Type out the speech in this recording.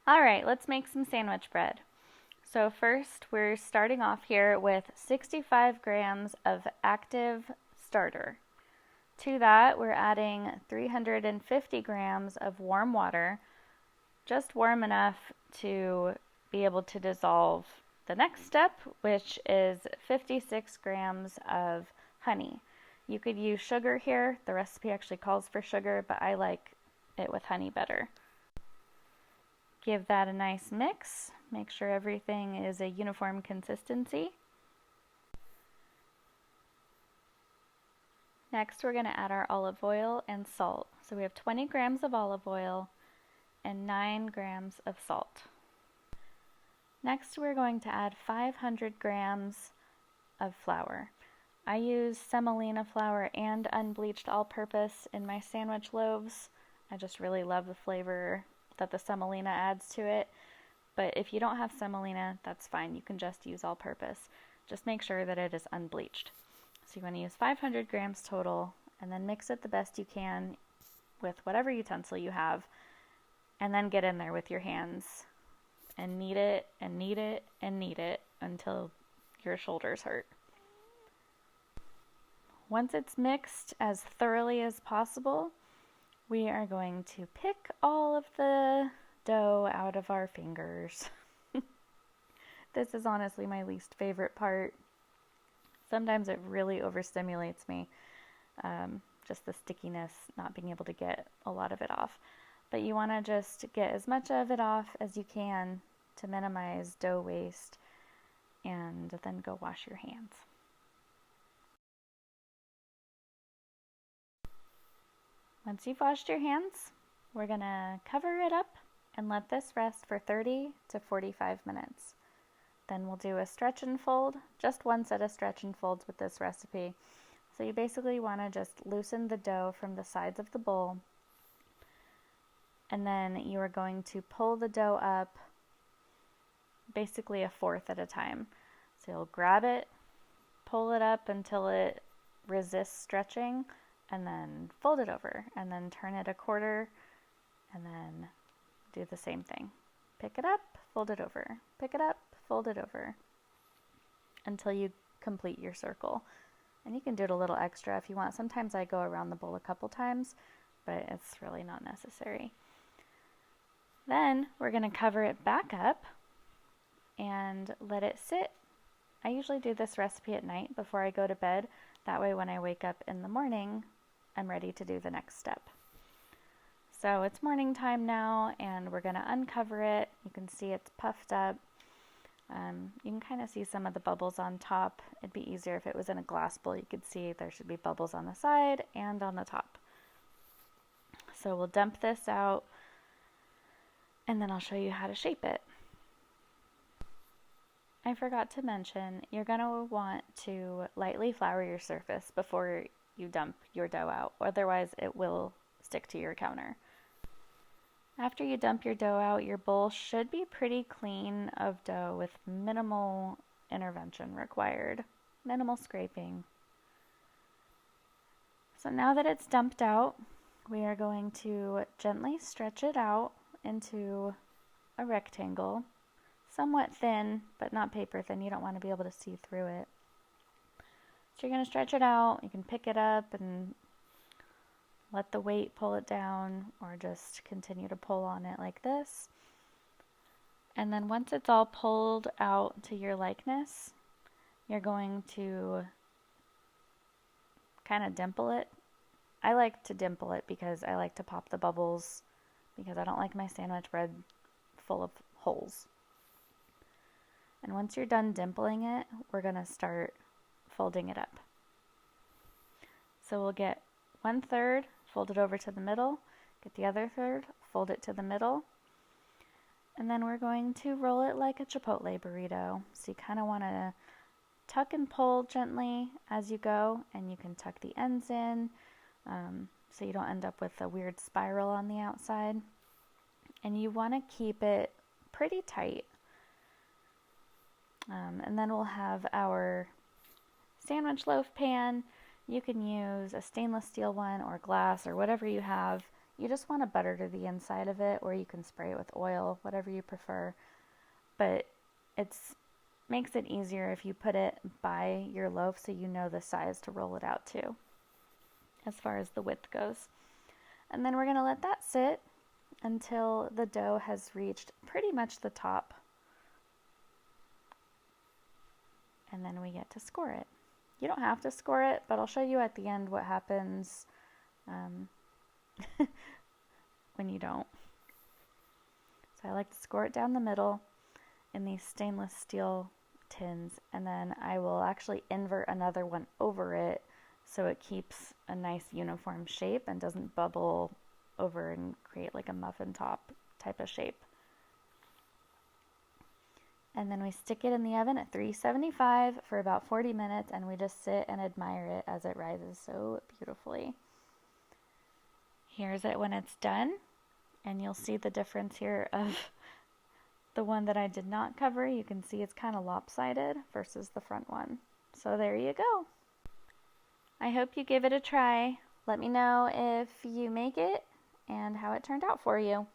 All right, let's make some sandwich bread. So first, we're starting off here with 65 grams of active starter. To that, we're adding 350 grams of warm water, just warm enough to be able to dissolve the next step, which is 56 grams of honey. You could use sugar here. The recipe actually calls for sugar, but I like it with honey better. Give that a nice mix. Make sure everything is a uniform consistency. Next, we're going to add our olive oil and salt. So we have 20 grams of olive oil and 9 grams of salt. Next, we're going to add 500 grams of flour. I use semolina flour and unbleached all-purpose in my sandwich loaves. I just really love the flavor that the semolina adds to it. But if you don't have semolina, that's fine. You can just use all-purpose. Just make sure that it is unbleached. So you want to use 500 grams total, and then mix it the best you can with whatever utensil you have, and then get in there with your hands and knead it and knead it and knead it until your shoulders hurt. Once it's mixed as thoroughly as possible, we are going to pick all of the dough out of our fingers. This is honestly my least favorite part. Sometimes it really overstimulates me, just the stickiness, not being able to get a lot of it off. But you want to just get as much of it off as you can to minimize dough waste, and then go wash your hands. Once you've washed your hands, we're going to cover it up and let this rest for 30 to 45 minutes. Then we'll do a stretch and fold, just one set of stretch and folds with this recipe. So you basically want to just loosen the dough from the sides of the bowl, and then you are going to pull the dough up basically a fourth at a time. So you'll grab it, pull it up until it resists stretching, and then fold it over, and then turn it a quarter, and then do the same thing. Pick it up, fold it over, pick it up, fold it over, until you complete your circle. And you can do it a little extra if you want. Sometimes I go around the bowl a couple times, but it's really not necessary. Then we're going to cover it back up and let it sit. I usually do this recipe at night before I go to bed. That way when I wake up in the morning, I'm ready to do the next step. So it's morning time now, and we're going to uncover it. You can see it's puffed up. You can kind of see some of the bubbles on top. It'd be easier if it was in a glass bowl. You could see there should be bubbles on the side and on the top. So we'll dump this out, and then I'll show you how to shape it. I forgot to mention, you're going to want to lightly flour your surface before you dump your dough out. Otherwise, it will stick to your counter. After you dump your dough out, your bowl should be pretty clean of dough with minimal intervention required, minimal scraping. So now that it's dumped out, we are going to gently stretch it out into a rectangle, somewhat thin, but not paper thin. You don't want to be able to see through it. So you're going to stretch it out. You can pick it up and let the weight pull it down, or just continue to pull on it like this. And then once it's all pulled out to your likeness, you're going to kind of dimple it. I like to dimple it because I like to pop the bubbles, because I don't like my sandwich bread full of holes. And once you're done dimpling it, we're going to start folding it up. So we'll get 1/3, fold it over to the middle, get the other third, fold it to the middle, and then we're going to roll it like a Chipotle burrito. So you kind of want to tuck and pull gently as you go, and you can tuck the ends in so you don't end up with a weird spiral on the outside. And you want to keep it pretty tight. And then we'll have our sandwich loaf pan. You can use a stainless steel one or glass or whatever you have. You just want to butter to the inside of it, or you can spray it with oil, whatever you prefer. But it makes it easier if you put it by your loaf so you know the size to roll it out to, as far as the width goes. And then we're going to let that sit until the dough has reached pretty much the top. And then we get to score it. You don't have to score it, but I'll show you at the end what happens when you don't. So I like to score it down the middle in these stainless steel tins, and then I will actually invert another one over it so it keeps a nice uniform shape and doesn't bubble over and create like a muffin top type of shape. And then we stick it in the oven at 375 for about 40 minutes, and we just sit and admire it as it rises so beautifully. Here's it when it's done, and you'll see the difference here of the one that I did not cover. You can see it's kind of lopsided versus the front one. So there you go. I hope you give it a try. Let me know if you make it and how it turned out for you.